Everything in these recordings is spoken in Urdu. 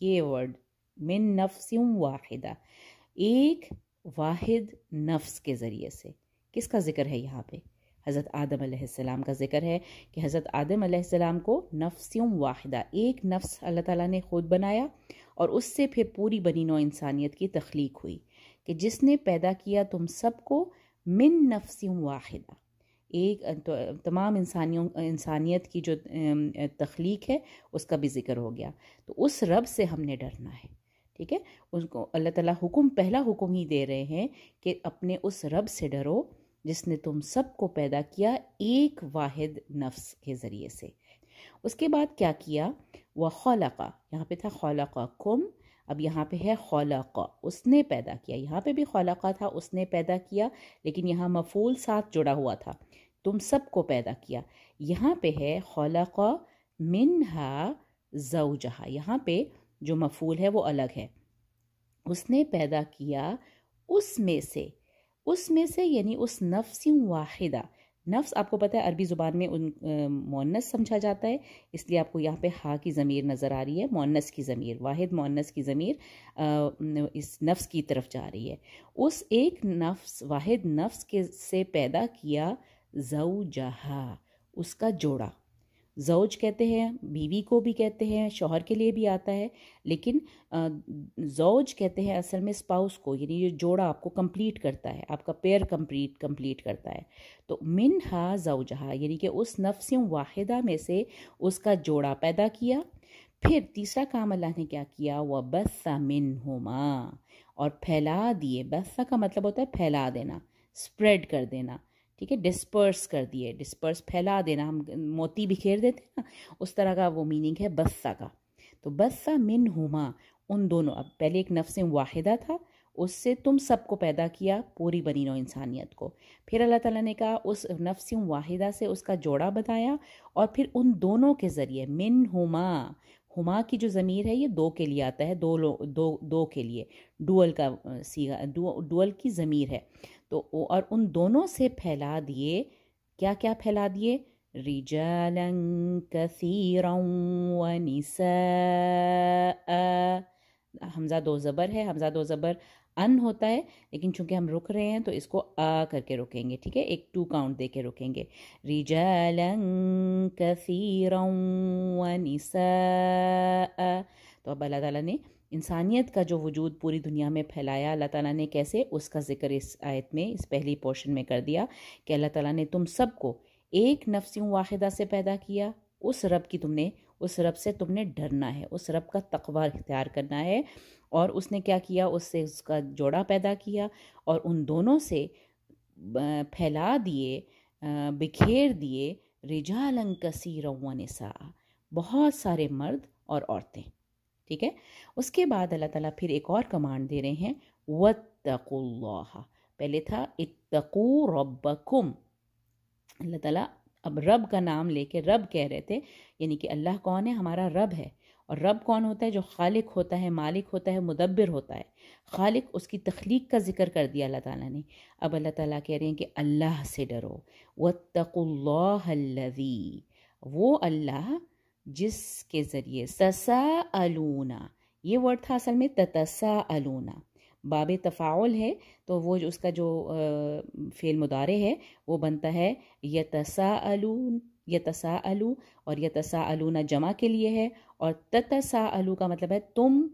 یہ ورڈ من نفس واحدہ، ایک واحد نفس کے ذریعے سے. کس کا ذکر ہے یہاں پہ؟ حضرت آدم علیہ السلام کا ذکر ہے کہ حضرت آدم علیہ السلام کو نفس واحدہ، ایک نفس اللہ تعالیٰ نے خود بنایا، اور اس سے پھر پوری بنی نوع انسانیت کی تخلیق ہوئی، کہ جس نے پیدا کیا تم سب کو من نفس واحدہ. ایک تمام انسانیت کی جو تخلیق ہے اس کا بھی ذکر ہو گیا. تو اس رب سے ہم نے ڈرنا ہے. ٹھیک ہے، اس کو اللہ تعالیٰ پہلا حکم ہی دے رہے ہیں کہ اپنے اس رب سے ڈرو جس نے تم سب کو پیدا کیا ایک واحد نفس کے ذریعے سے. اس کے بعد کیا کیا؟ وَخَلَقَ، یہاں پہ تھا خَلَقَكُمْ، اب یہاں پہ ہے خلق، اس نے پیدا کیا. یہاں پہ بھی خلقہ تھا، اس نے پیدا کیا، لیکن یہاں مفعول ساتھ جڑا ہوا تھا، تم سب کو پیدا کیا. یہاں پہ ہے خلق منہا زوجہا، یہاں پہ جو مفعول ہے وہ الگ ہے. اس نے پیدا کیا اس میں سے یعنی اس نفس واحدہ. نفس آپ کو پتہ ہے عربی زبان میں مؤنث سمجھا جاتا ہے، اس لیے آپ کو یہاں پہ ہا کی ضمیر نظر آ رہی ہے، مؤنث کی ضمیر، واحد مؤنث کی ضمیر اس نفس کی طرف جا رہی ہے. اس ایک نفس، واحد نفس کے سے پیدا کیا زوجہا، اس کا جوڑا. زوج کہتے ہیں، بیوی کو بھی کہتے ہیں، شوہر کے لیے بھی آتا ہے، لیکن زوج کہتے ہیں اصل میں اسپاؤس کو، یعنی یہ جوڑا آپ کو کمپلیٹ کرتا ہے، آپ کا پیئر کمپلیٹ کرتا ہے. تو منہا زوجہا یعنی کہ اس نفس واحدہ میں سے اس کا جوڑا پیدا کیا. پھر تیسرا کام اللہ نے کیا کیا؟ وَبَثَّ مِنْهُمَا، اور پھیلا دیے. بث کا مطلب ہوتا ہے پھیلا دینا، اسپریڈ کر دینا. ٹھیک ہے، ڈسپرس کر دیے، ڈسپرس پھیلا دینا، ہم موتی بکھیر دیتے ہیں نا، اس طرح کا وہ میننگ ہے بثا کا. تو بثا منہما، ان دونوں، اب پہلے ایک نفس واحدہ تھا، اس سے تم سب کو پیدا کیا، پوری بنی نوع انسانیت کو. پھر اللہ تعالیٰ نے کہا اس نفس واحدہ سے اس کا جوڑا بتایا، اور پھر ان دونوں کے ذریعے منہما، ہما کی جو ضمیر ہے یہ دو کے لیے آتا ہے، دو کے لیے، ڈوئل کا صیغہ، ڈوئل کی ضمیر ہے. تو اور ان دونوں سے پھیلا دیے، کیا کیا پھیلا دیے؟ رجالا کثیرا ونساء. حمزہ دو زبر ہے، حمزہ دو زبر ان ہوتا ہے، لیکن چونکہ ہم رک رہے ہیں تو اس کو آ کر کے رکیں گے. ٹھیک ہے، ایک 2 کاؤنٹ دے کے رکیں گے. رجالا کثیرا ونساء. تو اب اللہ تعالیٰ نے انسانیت کا جو وجود پوری دنیا میں پھیلایا، اللہ تعالیٰ نے کیسے، اس کا ذکر اس آیت میں، اس پہلی پورشن میں کر دیا کہ اللہ تعالیٰ نے تم سب کو ایک نفس واحدہ سے پیدا کیا. اس رب سے تم نے ڈرنا ہے، اس رب کا تقوی اختیار کرنا ہے. اور اس نے کیا کیا؟ اس سے اس کا جوڑا پیدا کیا، اور ان دونوں سے پھیلا دیے، بکھیر دیے، رجالا کثیرا ونساء، بہت سارے مرد اور عورتیں. ٹھیک ہے، اس کے بعد اللہ تعالیٰ پھر ایک اور کمانڈ دے رہے ہیں، وَاتَّقُوا اللَّهَ. پہلے تھا اتقوا ربکم. اللہ تعالیٰ اب رب کا نام لے کے رب کہہ رہے تھے، یعنی کہ اللہ کون ہے؟ ہمارا رب ہے. اور رب کون ہوتا ہے؟ جو خالق ہوتا ہے، مالک ہوتا ہے، مدبر ہوتا ہے. خالق، اس کی تخلیق کا ذکر کر دیا اللہ تعالیٰ نے. اب اللہ تعالیٰ کہہ رہے ہیں کہ اللہ سے ڈرو. وَاتَّقُوا اللَّهَ الَّذِي، وہ اللہ جس کے ذریعے تساءلون، یہ ورڈ تھا اصل میں تتساءلون، باب تفاعل ہے، تو وہ جو اس کا جو فعل مضارع ہے وہ بنتا ہے یتساءلون، یتساءلو، اور یتساءلون جمع کے لیے ہے، اور تتساءلو کا مطلب ہے تم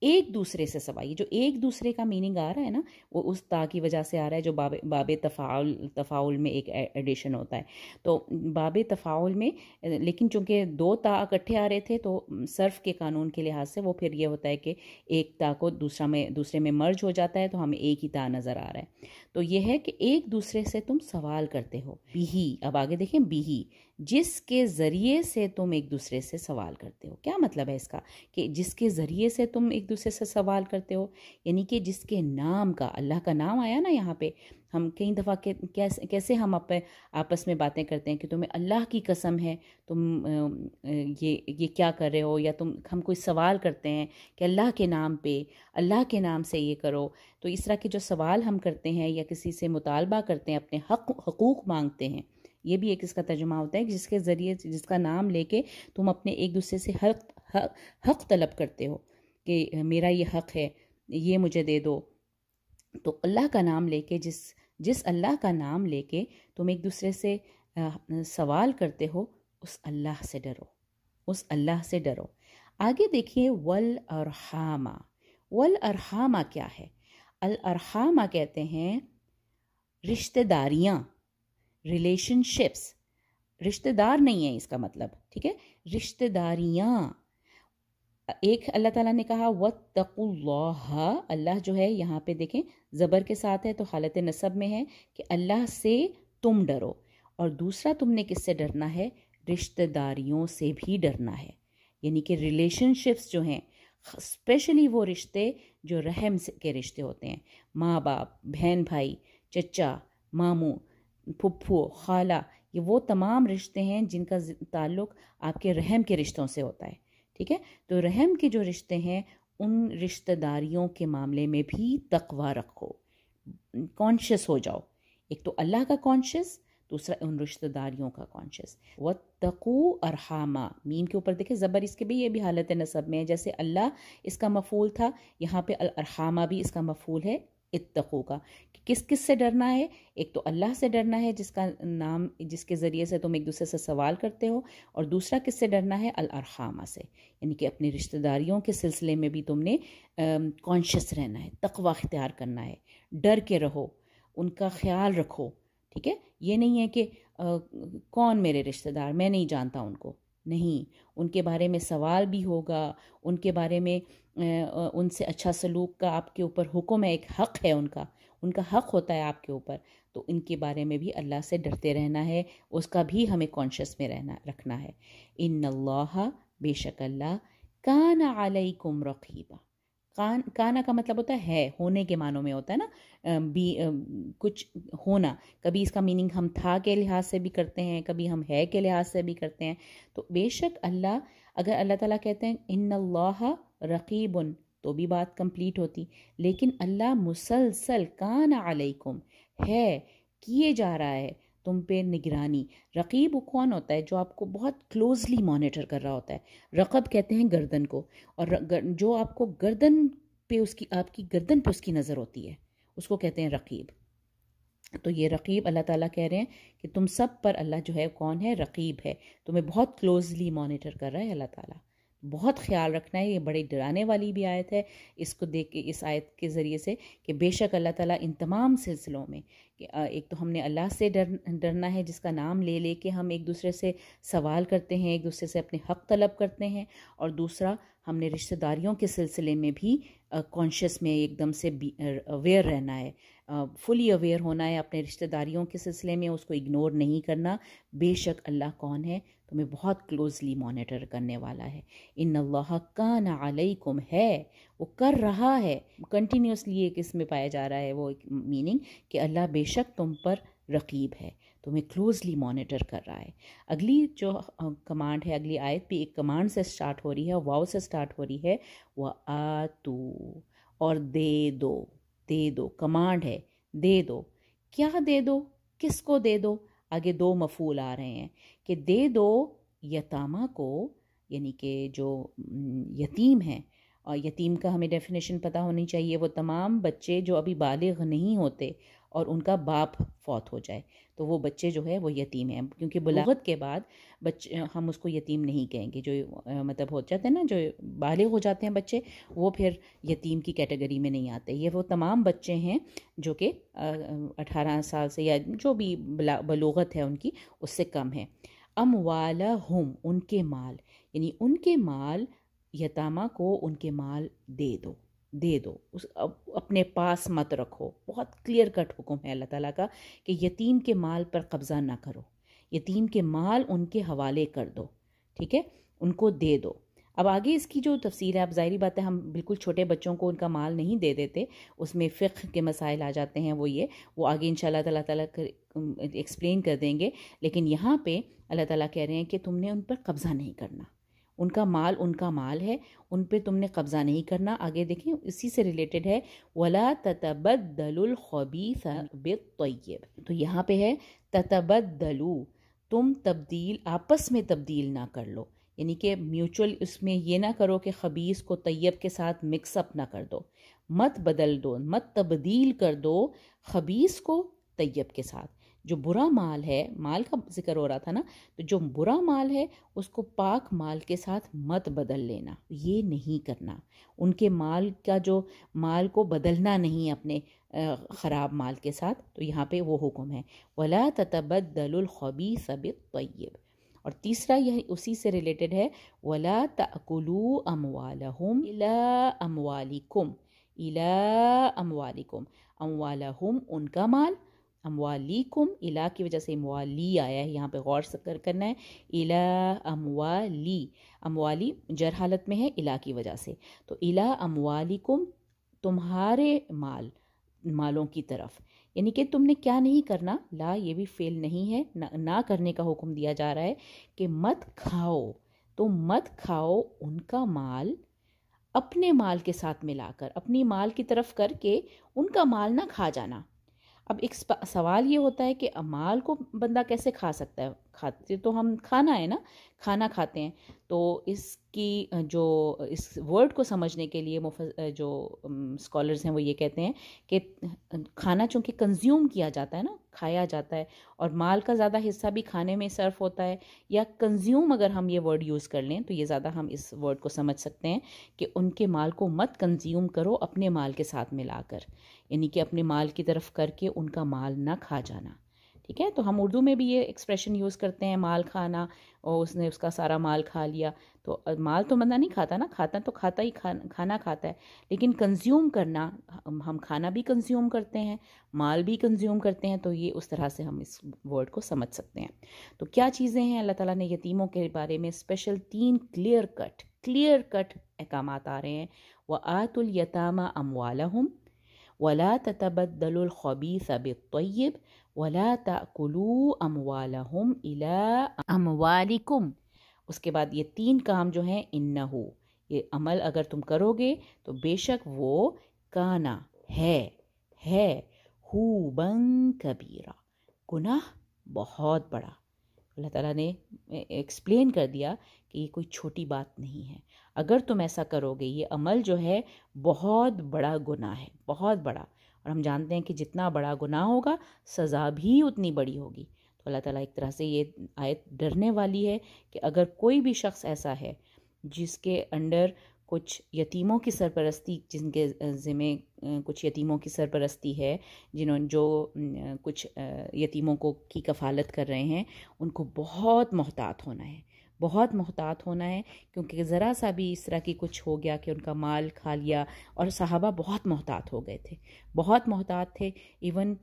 ایک دوسرے سے سوال. یہ جو ایک دوسرے کا میننگ آ رہا ہے نا، وہ اس تا کی وجہ سے آ رہا ہے جو باب تفاعل میں ایک ایڈیشن ہوتا ہے. تو باب تفاعل میں، لیکن چونکہ 2 تا اکٹھے آ رہے تھے تو صرف کے قانون کے لحاظ سے وہ پھر یہ ہوتا ہے کہ ایک تا کو دوسرے میں مرج ہو جاتا ہے، تو ہمیں ایک ہی تا نظر آ رہا ہے. تو یہ ہے کہ ایک دوسرے سے تم سوال کرتے ہو. بیہی، اب آگے دیکھیں، بیہی، جس کے ذریعے سے تم ایک دوسرے سے سوال کرتے ہو. کیا مطلب ہے اس کا؟ کہ جس کے ذریعے سے تم ایک دوسرے سے سوال کرتے ہو، یعنی کہ جس کے نام کا، اللہ کا نام آیا نا یہاں پہ. ہم کئی دفعہ کیسے ہم آپس میں باتیں کرتے ہیں کہ تمہیں اللہ کی قسم ہے تم یہ کیا کر رہے ہو، یا ہم کوئی سوال کرتے ہیں کہ اللہ کے نام پہ، اللہ کے نام سے یہ کرو. تو اس طرح کے جو سوال ہم کرتے ہیں یا کسی سے مطالبہ کرتے ہیں، اپنے حقوق مانگتے ہیں، یہ بھی ایک اس کا ترجمہ ہوتا ہے کہ جس کے ذریعے، جس کا نام لے کے تم اپنے ایک دوسرے سے حق طلب کرتے ہو. کہ میرا یہ حق ہے، یہ مجھے دے دو. تو اللہ کا نام لے کے جس اللہ کا نام لے کے تم ایک دوسرے سے سوال کرتے ہو، اس اللہ سے ڈرو، اس اللہ سے ڈرو. آگے دیکھیے والارحامہ. والارحامہ کیا ہے؟ الارحامہ کہتے ہیں رشتہ داریاں، ریلیشن شپس. رشتہ دار نہیں ہے اس کا مطلب، ٹھیک ہے، رشتہ داریاں. ایک اللہ تعالیٰ نے کہا واتقوا اللہ، اللہ جو ہے یہاں پہ دیکھیں زبر کے ساتھ ہے تو حالت نصب میں ہے کہ اللہ سے تم ڈرو. اور دوسرا تم نے کس سے ڈرنا ہے؟ رشتہ داریوں سے بھی ڈرنا ہے. یعنی کہ ریلیشن شپس جو ہیں، اسپیشلی وہ رشتے جو رحم کے رشتے ہوتے ہیں، ماں باپ، بہن بھائی، چچا، ماموں، پھپھو، خالہ، یہ وہ تمام رشتے ہیں جن کا تعلق آپ کے رحم کے رشتوں سے ہوتا ہے. ٹھیک ہے، تو رحم کے جو رشتے ہیں ان رشتہ داریوں کے معاملے میں بھی تقوی رکھو، کانشیس ہو جاؤ. ایک تو اللہ کا کانشیس، دوسرا ان رشتہ داریوں کا کانشیس. واتقوا ارحامہ، میم کے اوپر دیکھیں زبر اس کے بھی، یہ بھی حالت نصب میں ہے. جیسے اللہ اس کا مفعول تھا، یہاں پہ الارحامہ بھی اس کا مفعول ہے اتقوا کا. کس کس سے ڈرنا ہے؟ ایک تو اللہ سے ڈرنا ہے جس کا نام، جس کے ذریعے سے تم ایک دوسرے سے سوال کرتے ہو، اور دوسرا کس سے ڈرنا ہے؟ الارحامہ سے. یعنی کہ اپنے رشتہ داریوں کے سلسلے میں بھی تم نے کانشیس رہنا ہے، تقوی اختیار کرنا ہے، ڈر کے رہو، ان کا خیال رکھو. ٹھیک ہے، یہ نہیں ہے کہ کون میرے رشتہ دار، میں نہیں جانتا ان کو. نہیں، ان کے بارے میں سوال بھی ہوگا، ان کے بارے میں ان سے اچھا سلوک کا آپ کے اوپر حکم ہے، ایک حق ہے، ان کا حق ہوتا ہے آپ کے اوپر. تو ان کے بارے میں بھی اللہ سے ڈرتے رہنا ہے، اس کا بھی ہمیں کانشیس میں رکھنا ہے. ان اللہ، بے شک اللہ، کان علیکم رقیبا. کانا کا مطلب ہوتا ہے ہونے کے معنوں میں ہوتا ہے نا، کچھ ہونا. کبھی اس کا میننگ ہم تھا کے لحاظ سے بھی کرتے ہیں، کبھی ہم ہے کے لحاظ سے بھی کرتے ہیں. تو بے شک اللہ، اگر اللہ تعالیٰ کہتے ہیں ان اللہ رقیبن تو بھی بات کمپلیٹ ہوتی، لیکن اللہ مسلسل کان علیکم ہے، کیے جا رہا ہے تم پہ نگرانی. رقیب کون ہوتا ہے؟ جو آپ کو بہت کلوزلی مانیٹر کر رہا ہوتا ہے. رقب کہتے ہیں گردن کو، اور جو آپ کو گردن پہ آپ کی گردن پہ اس کی نظر ہوتی ہے، اس کو کہتے ہیں رقیب. تو یہ رقیب اللہ تعالیٰ کہہ رہے ہیں کہ تم سب پر اللہ جو ہے کون ہے؟ رقیب ہے، تمہیں بہت کلوزلی مانیٹر کر رہا ہے اللہ تعالیٰ. بہت خیال رکھنا ہے. یہ بڑی ڈرانے والی بھی آیت ہے اس کو دیکھ کے، اس آیت کے ذریعے سے، کہ بے شک اللہ تعالیٰ ان تمام سلسلوں میں، کہ ایک تو ہم نے اللہ سے ڈرنا ہے جس کا نام لے لے کے ہم ایک دوسرے سے سوال کرتے ہیں، ایک دوسرے سے اپنے حق طلب کرتے ہیں، اور دوسرا ہم نے رشتہ داریوں کے سلسلے میں بھی کانشیس میں ایک دم سے اویئر رہنا ہے، فلی اویئر ہونا ہے اپنے رشتہ داریوں کے سلسلے میں، اس کو اگنور نہیں کرنا. بے شک اللہ کون ہے؟ تمہیں بہت کلوزلی مانیٹر کرنے والا ہے. ان اللہ کان علیکم ہے، وہ کر رہا ہے، کنٹینیوسلی ایک اس میں پایا جا رہا ہے وہ میننگ کہ اللہ بے شک تم پر رقیب ہے، تمہیں کلوزلی مانیٹر کر رہا ہے. اگلی جو کمانڈ ہے، اگلی آیت بھی ایک کمانڈ سے سٹارٹ ہو رہی ہے، واو سے سٹارٹ ہو رہی ہے. وَآتُوا، اور دے دو. دے دو کمانڈ ہے، دے دو. کیا دے دو؟ کس کو دے دو؟ آگے دو مفعول آ رہے ہیں کہ دے دو یتامہ کو، یعنی کہ جو یتیم ہیں. اور یتیم کا ہمیں ڈیفینیشن پتہ ہونی چاہیے، وہ تمام بچے جو ابھی بالغ نہیں ہوتے اور ان کا باپ فوت ہو جائے تو وہ بچے جو ہے وہ یتیم ہیں. کیونکہ بلاغت کے بعد بچے ہم اس کو یتیم نہیں کہیں گے، جو مطلب ہو جاتے ہیں نا، جو بالغ ہو جاتے ہیں بچے، وہ پھر یتیم کی کیٹیگری میں نہیں آتے. یہ وہ تمام بچے ہیں جو کہ 18 سال سے یا جو بھی بلوغت ہے ان کی اس سے کم ہے. اموالہم، ان کے مال، یعنی ان کے مال، یتامہ کو ان کے مال دے دو. دے دو، اپنے پاس مت رکھو. بہت کلیئر کٹ حکم ہے اللہ تعالیٰ کا کہ یتیم کے مال پر قبضہ نہ کرو، یتیم کے مال ان کے حوالے کر دو. ٹھیک ہے، ان کو دے دو. اب آگے اس کی جو تفصیل ہے، اب ظاہری بات ہے ہم بالکل چھوٹے بچوں کو ان کا مال نہیں دے دیتے، اس میں فقہ کے مسائل آ جاتے ہیں. وہ آگے انشاءاللہ اللہ تعالیٰ ایکسپلین کر دیں گے. لیکن یہاں پہ اللہ تعالیٰ کہہ رہے ہیں کہ تم نے ان پر قبضہ نہیں کرنا. ان کا مال ہے، ان پہ تم نے قبضہ نہیں کرنا. آگے دیکھیں اسی سے ریلیٹڈ ہے، وَلَا تَتَبَدَّلُوا الْخَبِيثَ بِالطَّيِّبِ. تو یہاں پہ ہے تَتَبَدَّلُوا، تم تبدیل، آپس میں تبدیل نہ کر لو. یعنی کہ میوچل اس میں یہ نہ کرو کہ خبیث کو طیب کے ساتھ مکس اپ نہ کر دو، مت بدل دو، مت تبدیل کر دو خبیث کو طیب کے ساتھ۔ جو برا مال ہے، مال کا ذکر ہو رہا تھا نا، تو جو برا مال ہے اس کو پاک مال کے ساتھ مت بدل لینا، یہ نہیں کرنا۔ ان کے مال کا جو مال کو بدلنا نہیں اپنے خراب مال کے ساتھ، تو یہاں پہ وہ حکم ہے وَلَا تَتَبَدَّلُوا الْخَبِيثَ بِالطَّيِّبِ۔ اور تیسرا یہ اسی سے ریلیٹڈ ہے وَلَا تَأْكُلُوا أَمْوَالَهُمْ إِلَىٰ أَمْوَالِكُمْ، إِلَىٰ أَمْوَالِكُمْ، أَمْوَالَهُمْ ان کا مال، اموالیکم الا کی وجہ سے اموالی آیا ہے، یہاں پہ غور سے کرنا ہے، الا اموالی، اموالی جر حالت میں ہے الا کی وجہ سے، تو الا اموالیکم تمہارے مالوں کی طرف، یعنی کہ تم نے کیا نہیں کرنا، لا یہ بھی فعل نہیں ہے، نہ کرنے کا حکم دیا جا رہا ہے کہ مت کھاؤ، تم مت کھاؤ ان کا مال اپنے مال کے ساتھ ملا کر، اپنی مال کی طرف کر کے ان کا مال نہ کھا جانا۔ اب ایک سوال یہ ہوتا ہے کہ مال کو بندہ کیسے کھا سکتا ہے؟ کھاتے تو ہم کھانا ہے نا، کھانا کھاتے ہیں، تو اس کی جو اس ورڈ کو سمجھنے کے لیے جو اسکالرز ہیں وہ یہ کہتے ہیں کہ کھانا چونکہ کنزیوم کیا جاتا ہے نا، کھایا جاتا ہے، اور مال کا زیادہ حصہ بھی کھانے میں صرف ہوتا ہے، یا کنزیوم اگر ہم یہ ورڈ یوز کر لیں تو یہ زیادہ ہم اس ورڈ کو سمجھ سکتے ہیں کہ ان کے مال کو مت کنزیوم کرو اپنے مال کے ساتھ ملا کر، یعنی کہ اپنے مال کی طرف کر کے ان کا مال نہ کھا جانا۔ ٹھیک ہے، تو ہم اردو میں بھی یہ ایکسپریشن یوز کرتے ہیں مال کھانا، اور اس نے اس کا سارا مال کھا لیا، تو مال تو بندہ نہیں کھاتا نا، کھاتا تو کھاتا ہی کھانا کھاتا ہے، لیکن کنزیوم کرنا، ہم کھانا بھی کنزیوم کرتے ہیں، مال بھی کنزیوم کرتے ہیں، تو یہ اس طرح سے ہم اس ورڈ کو سمجھ سکتے ہیں۔ تو کیا چیزیں ہیں؟ اللہ تعالیٰ نے یتیموں کے بارے میں اسپیشل 3 کلیئر کٹ احکامات آ رہے ہیں، وَآتُوا الْيَتَامَى أَمْوَالَهُمْ وَلَا تَتَبَدَّلُوا الْخَبِيثَ بِالطَّيِّبِ وَلَا تَأْكُلُوا أَمْوَالَهُمْ إِلَىٰ أَمْوَالِكُمْ۔ اس کے بعد یہ 3 کام جو ہیں، انہو، یہ عمل اگر تم کرو گے تو بے شک وہ کانا ہے حوباً کبیرہ، گناہ بہت بڑا۔ اللہ تعالیٰ نے ایکسپلین کر دیا کہ یہ کوئی چھوٹی بات نہیں ہے، اگر تم ایسا کرو گے یہ عمل جو ہے بہت بڑا گناہ ہے، بہت بڑا، اور ہم جانتے ہیں کہ جتنا بڑا گناہ ہوگا سزا بھی اتنی بڑی ہوگی۔ تو اللہ تعالیٰ ایک طرح سے یہ آیت ڈرنے والی ہے کہ اگر کوئی بھی شخص ایسا ہے جس کے انڈر کچھ یتیموں کی سرپرستی، جن کے ذمے کچھ یتیموں کی سرپرستی ہے، جو کچھ یتیموں کی کفالت کر رہے ہیں، ان کو بہت محتاط ہونا ہے، بہت محتاط ہونا ہے، کیونکہ ذرا سا بھی اس طرح کی کچھ ہو گیا کہ ان کا مال کھا لیا، اور صحابہ بہت محتاط ہو گئے تھے، بہت محتاط تھے، ایون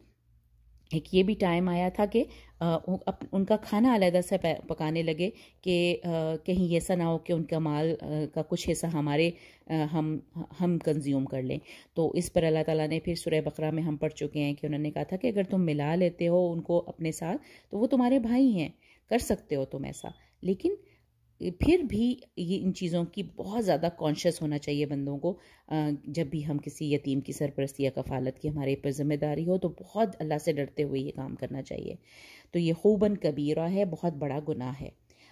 ایک یہ بھی ٹائم آیا تھا کہ ان کا کھانا علیحدہ سے پکانے لگے کہ کہیں ایسا نہ ہو کہ ان کا مال کا کچھ حصہ ہم کنزیوم کر لیں۔ تو اس پر اللہ تعالیٰ نے پھر سورہ بقرہ میں ہم پڑھ چکے ہیں کہ انہوں نے کہا تھا کہ اگر تم ملا لیتے ہو ان کو اپنے ساتھ تو وہ تمہارے بھائی ہیں، کر سکتے ہو تم ایسا، لیکن پھر بھی یہ ان چیزوں کی بہت زیادہ کانشیس ہونا چاہیے بندوں کو، جب بھی ہم کسی یتیم کی سرپرستی یا کفالت کی ہمارے پر ذمہ داری ہو تو بہت اللہ سے ڈرتے ہوئے یہ کام کرنا چاہیے۔ تو یہ خوباً کبیرہ ہے، بہت بڑا گناہ ہے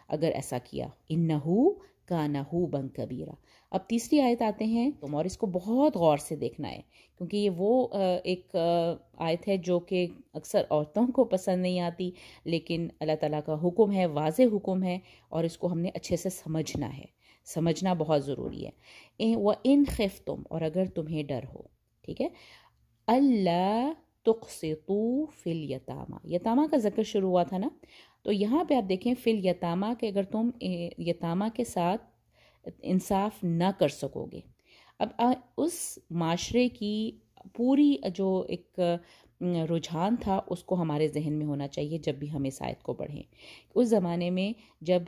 اگر ایسا کیا، انہو کان حوباً کبیرہ۔ اب تیسری آیت آتے ہیں تم، اور اس کو بہت غور سے دیکھنا ہے کیونکہ یہ وہ ایک آیت ہے جو کہ اکثر عورتوں کو پسند نہیں آتی، لیکن اللہ تعالیٰ کا حکم ہے، واضح حکم ہے، اور اس کو ہم نے اچھے سے سمجھنا ہے، سمجھنا بہت ضروری ہے۔ وَإِنْ خِفْتُمْ، اور اگر تمہیں ڈر ہو، ٹھیک ہے، اللہ تقسطوا فی الیتامى، یتامہ کا ذکر شروع ہوا تھا نا، تو یہاں پہ آپ دیکھیں فی الیتامى کہ اگر تم یتامہ کے ساتھ انصاف نہ کر سکو گے، اب اس معاشرے کی پوری جو ایک رجحان تھا اس کو ہمارے ذہن میں ہونا چاہیے جب بھی ہم اس آیت کو پڑھیں۔ اس زمانے میں جب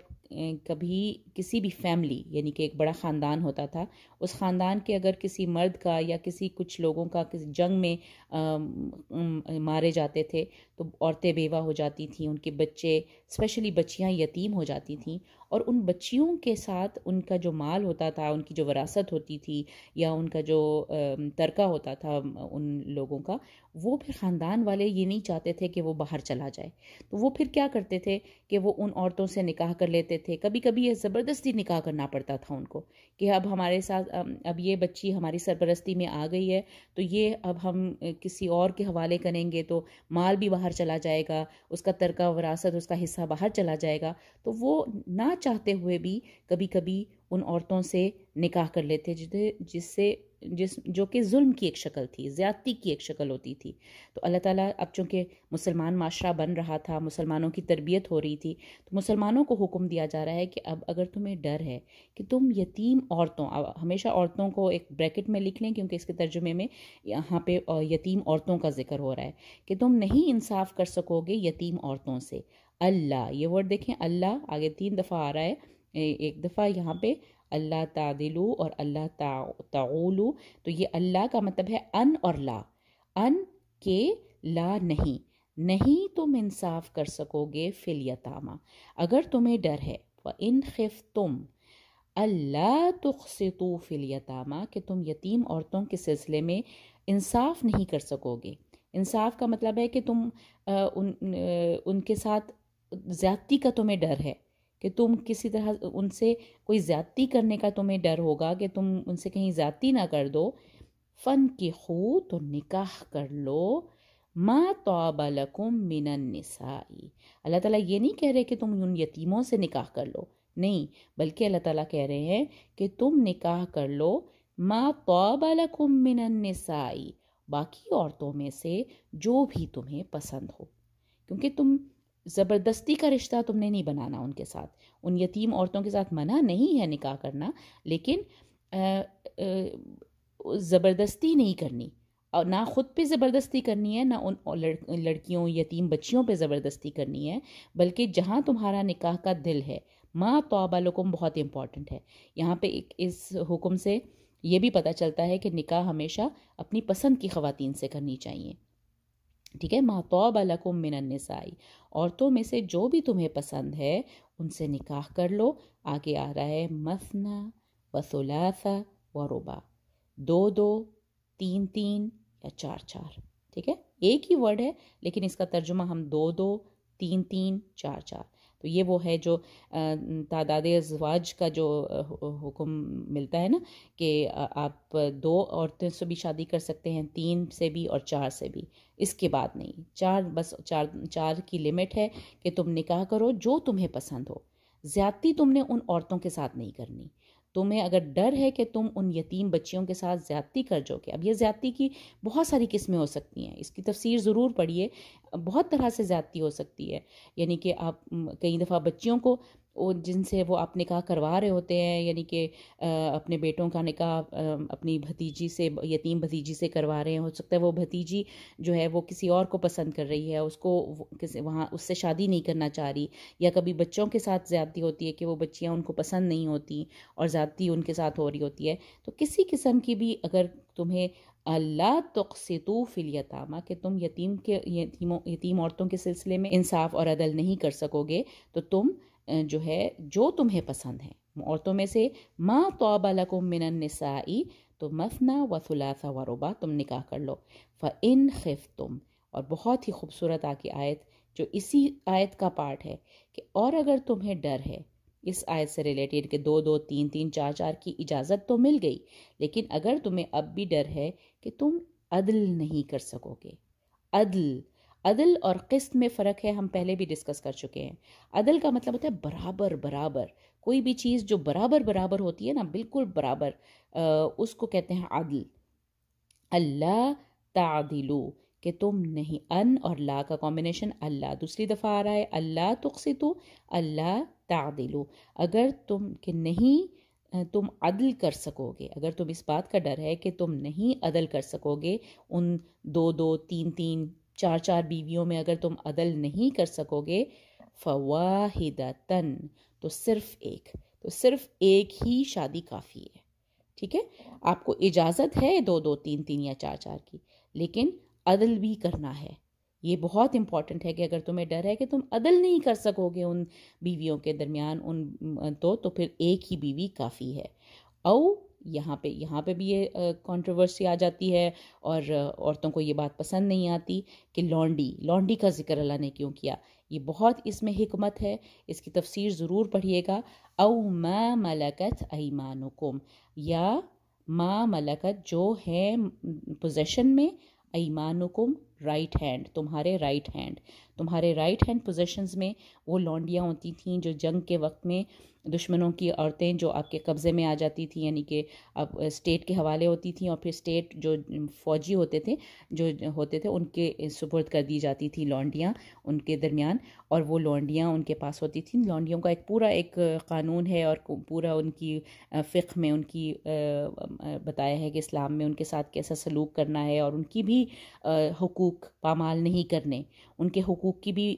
کبھی کسی بھی فیملی، یعنی کہ ایک بڑا خاندان ہوتا تھا، اس خاندان کے اگر کسی مرد کا یا کسی کچھ لوگوں کا کسی جنگ میں مارے جاتے تھے تو عورتیں بیوہ ہو جاتی تھیں، ان کے بچے اسپیشلی بچیاں یتیم ہو جاتی تھیں، اور ان بچیوں کے ساتھ ان کا جو مال ہوتا تھا، ان کی جو وراثت ہوتی تھی یا ان کا جو ترکہ ہوتا تھا ان لوگوں کا، وہ پھر خاندان والے یہ نہیں چاہتے تھے کہ وہ باہر چلا جائے، تو وہ پھر کیا کرتے تھے کہ وہ ان عورتوں سے نکاح کر لیتے تھے، کبھی کبھی یہ زبردستی نکاح کرنا پڑتا تھا ان کو کہ اب ہمارے ساتھ اب یہ بچی ہماری سرپرستی میں آ گئی ہے تو یہ اب ہم کسی اور کے حوالے کریں گے تو مال بھی باہر چلا جائے گا، اس کا ترکہ وراثت، اس کا حصہ باہر چلا جائے گا. تو وہ نہ چاہتے ہوئے بھی کبھی کبھی ان عورتوں سے نکاح کر لیتے جو کہ ظلم کی ایک شکل تھی، زیادتی کی ایک شکل ہوتی تھی. تو اللہ تعالیٰ اب چونکہ مسلمان معاشرہ بن رہا تھا، مسلمانوں کی تربیت ہو رہی تھی، تو مسلمانوں کو حکم دیا جا رہا ہے کہ اب اگر تمہیں ڈر ہے کہ تم یتیم عورتوں، ہمیشہ عورتوں کو ایک بریکٹ میں لکھ لیں کیونکہ اس کے ترجمے میں یہاں پہ یتیم عورتوں کا ذکر ہو رہا ہے، کہ تم نہیں انصاف کر سکو گے یتیم عورتوں سے. اللہ، یہ ورڈ دیکھیں، اللہ آگے 3 دفعہ آ رہا ہے، ایک دفعہ یہاں پہ اللہ تعدلو اور اللہ تعولو. تو یہ اللہ کا مطلب ہے ان اور لا، ان کے لا نہیں تم انصاف کر سکو گے فی الیتامہ، اگر تمہیں ڈر ہے. وَإِنْ خِفْتُمْ أَلَّا تُقْسِطُوا فِی الیتامہ، کہ تم یتیم عورتوں کے سلسلے میں انصاف نہیں کر سکو گے. انصاف کا مطلب ہے کہ تم ان کے ساتھ زیادتی کا تمہیں ڈر ہے، کہ تم کسی طرح ان سے کوئی زیادتی کرنے کا تمہیں ڈر ہوگا کہ تم ان سے کہیں زیادتی نہ کر دو. فَانْکِحُوا، تو نکاح کر لو، ما طاب لکم من النساء. اللہ تعالیٰ یہ نہیں کہہ رہے کہ تم ان یتیموں سے نکاح کر لو، نہیں، بلکہ اللہ تعالیٰ کہہ رہے ہیں کہ تم نکاح کر لو ما طاب لکم من النساء، باقی عورتوں میں سے جو بھی تمہیں پسند ہو. کیونکہ تم زبردستی کا رشتہ تم نے نہیں بنانا ان کے ساتھ، ان یتیم عورتوں کے ساتھ منع نہیں ہے نکاح کرنا، لیکن زبردستی نہیں کرنی، اور نہ خود پہ زبردستی کرنی ہے، نہ ان لڑکیوں یتیم بچیوں پہ زبردستی کرنی ہے، بلکہ جہاں تمہارا نکاح کا دل ہے. ما طاب لکم بہت امپورٹنٹ ہے یہاں پہ. اس حکم سے یہ بھی پتہ چلتا ہے کہ نکاح ہمیشہ اپنی پسند کی خواتین سے کرنی چاہیے. ٹھیک ہے، ما طاب لکم من النساء، عورتوں میں سے جو بھی تمہیں پسند ہے ان سے نکاح کر لو. آگے آ رہا ہے مثنا و ثلاث و رباع، 2 3 3 یا 4 4. ٹھیک ہے، ایک ہی ورڈ ہے لیکن اس کا ترجمہ ہم 2 3 3 4 4. تو یہ وہ ہے جو تعداد ازواج کا جو حکم ملتا ہے نا، کہ آپ 2 عورتوں سے بھی شادی کر سکتے ہیں، 3 سے بھی اور 4 سے بھی، اس کے بعد نہیں. 4 بس 4 کی لمٹ ہے کہ تم نکاح کرو جو تمہیں پسند ہو. زیادتی تم نے ان عورتوں کے ساتھ نہیں کرنی. تمہیں اگر ڈر ہے کہ تم ان یتیم بچیوں کے ساتھ زیادتی کر جاؤ گے، اب یہ زیادتی کی بہت ساری قسمیں ہو سکتی ہیں، اس کی تفسیر ضرور پڑھیے. بہت طرح سے زیادتی ہو سکتی ہے، یعنی کہ آپ کئی دفعہ بچیوں کو جن سے وہ آپ نکاح کروا رہے ہوتے ہیں، یعنی کہ اپنے بیٹوں کا نکاح اپنی بھتیجی سے، یتیم بھتیجی سے کروا رہے ہیں. ہو سکتا ہے وہ بھتیجی جو ہے وہ کسی اور کو پسند کر رہی ہے، اس کو وہاں اس سے شادی نہیں کرنا چاہ رہی، یا کبھی بچوں کے ساتھ زیادتی ہوتی ہے کہ وہ بچیاں ان کو پسند نہیں ہوتی اور زیادتی ان کے ساتھ ہو رہی ہوتی ہے. تو کسی قسم کی بھی اگر تمہیں اللہ تقسطوا فی الیتامہ، کہ تم یتیم عورتوں کے سلسلے میں انصاف اور عدل نہیں کر سکو گے، تو تم جو ہے جو تمہیں پسند ہے عورتوں میں سے ما طاب لکم من النساء، تو مثنا و ثلاث و رباع، تم نکاح کر لو. فَإِنْ خِفْتُمْ، اور بہت ہی خوبصورت آگے آیت جو اسی آیت کا پارٹ ہے، کہ اور اگر تمہیں ڈر ہے، اس آیت سے ریلیٹڈ کہ 2 2 3 3 4 4 کی اجازت تو مل گئی، لیکن اگر تمہیں اب بھی ڈر ہے کہ تم عدل نہیں کر سکو گے. عدل اور قسط میں فرق ہے، ہم پہلے بھی ڈسکس کر چکے ہیں. عدل کا مطلب ہوتا ہے برابر، کوئی بھی چیز جو برابر ہوتی ہے نا، بالکل برابر، اس کو کہتے ہیں عدل. اللہ تعدلو، کہ تم نہیں، ان اور لا کا کمبینیشن اللہ، دوسری دفعہ آ رہا ہے اللہ تقسطو، اللہ تعدلو، اگر تم کہ نہیں تم عدل کر سکو گے، اگر تم اس بات کا ڈر ہے کہ تم نہیں عدل کر سکو گے، ان 2 2 3 3 4 4 بیویوں میں اگر تم عدل نہیں کر سکو گے، فواحدتن، تو صرف ایک ہی شادی کافی ہے. ٹھیک ہے، آپ کو اجازت ہے 2 2 3 3 یا 4 4 کی، لیکن عدل بھی کرنا ہے. یہ بہت امپورٹنٹ ہے کہ اگر تمہیں ڈر ہے کہ تم عدل نہیں کر سکو گے ان بیویوں کے درمیان، تو پھر ایک ہی بیوی کافی ہے. او یہاں پہ بھی یہ کنٹروورسی آ جاتی ہے، اور عورتوں کو یہ بات پسند نہیں آتی کہ لونڈی کا ذکر اللہ نے کیوں کیا. یہ بہت اس میں حکمت ہے، اس کی تفسیر ضرور پڑھیے گا. او ما ملکت ایمانکم، یا ما ملکت جو ہے پوزیشن میں، ایمانکم رائٹ ہینڈ، تمہارے رائٹ ہینڈ پوزیشنز میں وہ لونڈیاں ہوتی تھیں جو جنگ کے وقت میں دشمنوں کی عورتیں جو آپ کے قبضے میں آ جاتی تھیں، یعنی کہ اب اسٹیٹ کے حوالے ہوتی تھیں، اور پھر اسٹیٹ جو فوجی ہوتے تھے ان کے سپرد کر دی جاتی تھی لونڈیاں ان کے درمیان، اور وہ لونڈیاں ان کے پاس ہوتی تھیں. لونڈیوں کا ایک قانون ہے، اور پورا ان کی فقہ میں ان کی بتایا ہے کہ اسلام میں ان کے ساتھ کیسا سلوک کرنا ہے، اور ان کی بھی حقوق پامال نہیں کرنے، ان کے حقوق کی بھی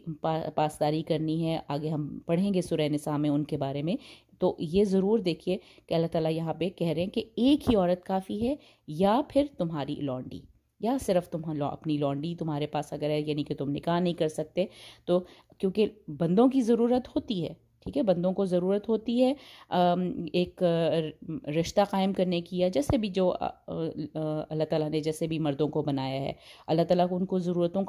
پاسداری کرنی ہے. آگے ہم پڑھیں گے سورہ نساء میں ان کے بارے میں. تو یہ ضرور دیکھیے کہ اللہ تعالیٰ یہاں پہ کہہ رہے ہیں کہ ایک ہی عورت کافی ہے، یا پھر تمہاری لونڈی، یا صرف اپنی لونڈی تمہارے پاس اگر ہے، یعنی کہ تم نکاح نہیں کر سکتے تو، کیونکہ بندوں کی ضرورت ہوتی ہے. ٹھیک ہے، بندوں کو ضرورت ہوتی ہے ایک رشتہ قائم کرنے کی، یا جیسے بھی جو اللہ تعالیٰ نے جیسے بھی مردوں کو بنایا ہے، اللہ تعالیٰ کو ان کو ضرورتوں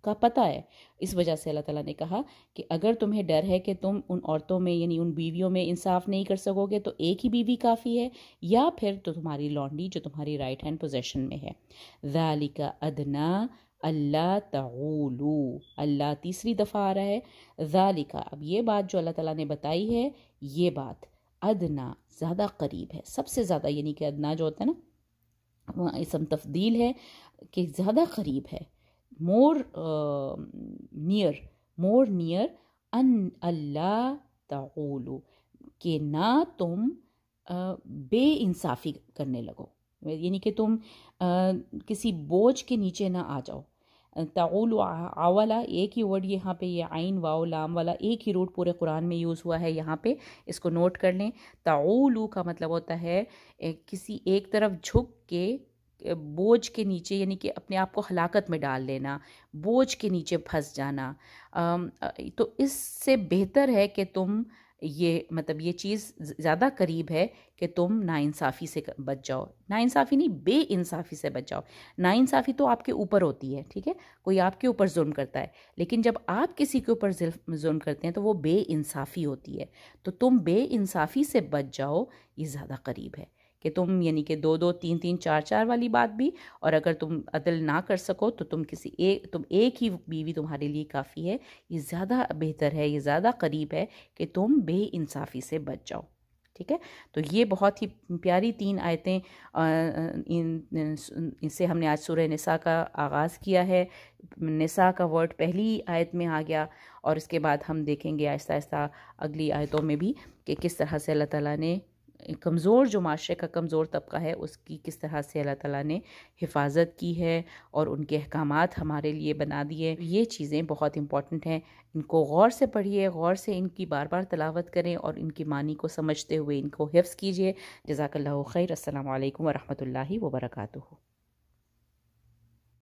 کا پتہ ہے. اس وجہ سے اللہ تعالیٰ نے کہا کہ اگر تمہیں ڈر ہے کہ تم ان عورتوں میں یعنی ان بیویوں میں انصاف نہیں کر سکو گے تو ایک ہی بیوی کافی ہے، یا پھر تو تمہاری لونڈی جو تمہاری رائٹ ہینڈ پوزیشن میں ہے. ذالک ادنا اللہ تعولو، اللہ تیسری دفعہ آ رہا ہے. ذالک، اب یہ بات جو اللہ تعالیٰ نے بتائی ہے، یہ بات ادنا زیادہ قریب ہے، سب سے زیادہ، یعنی کہ ادنا جو ہوتا ہے نا، اسم تفضیل ہے کہ زیادہ قریب ہے، مور نیئر ان اللہ تعولو، کہ نہ تم بے انصافی کرنے لگو، یعنی کہ تم کسی بوجھ کے نیچے نہ آ جاؤ. تعولو آولا، ایک ہی ورڈ یہاں پہ، یہ عین واو لام والا ایک ہی روٹ پورے قرآن میں یوز ہوا ہے. یہاں پہ اس کو نوٹ کر لیں. تعولو کا مطلب ہوتا ہے کسی ایک طرف جھک کے بوجھ کے نیچے، یعنی کہ اپنے آپ کو ہلاکت میں ڈال لینا، بوجھ کے نیچے پھنس جانا. تو اس سے بہتر ہے کہ تم یہ چیز زیادہ قریب ہے کہ تم ناانصافی سے بچ جاؤ. ناانصافی نہیں، بے انصافی سے بچ جاؤ. ناانصافی تو آپ کے اوپر ہوتی ہے، ٹھیک ہے، کوئی آپ کے اوپر ظلم کرتا ہے، لیکن جب آپ کسی کے اوپر ظلم کرتے ہیں تو وہ بے انصافی ہوتی ہے. تو تم بے انصافی سے بچ جاؤ، یہ زیادہ قریب ہے کہ تم، یعنی کہ 2 3 3 4 4 والی بات بھی، اور اگر تم عدل نہ کر سکو تو تم ایک ہی بیوی تمہارے لیے کافی ہے. یہ زیادہ بہتر ہے، یہ زیادہ قریب ہے کہ تم بے انصافی سے بچ جاؤ. ٹھیک ہے، تو یہ بہت ہی پیاری 3 آیتیں، ان سے ہم نے آج سورہ نساء کا آغاز کیا ہے. نساء کا ورڈ پہلی آیت میں آ گیا، اور اس کے بعد ہم دیکھیں گے آہستہ آہستہ اگلی آیتوں میں بھی کہ کس طرح سے اللہ تعالیٰ نے کمزور، جو معاشرے کا کمزور طبقہ ہے، اس کی کس طرح سے اللہ تعالیٰ نے حفاظت کی ہے اور ان کے احکامات ہمارے لیے بنا دیے. یہ چیزیں بہت امپورٹنٹ ہیں، ان کو غور سے پڑھیے، غور سے ان کی بار بار تلاوت کریں، اور ان کی معنی کو سمجھتے ہوئے ان کو حفظ کیجیے. جزاک اللہ خیر. السلام علیکم ورحمۃ اللہ وبرکاتہ.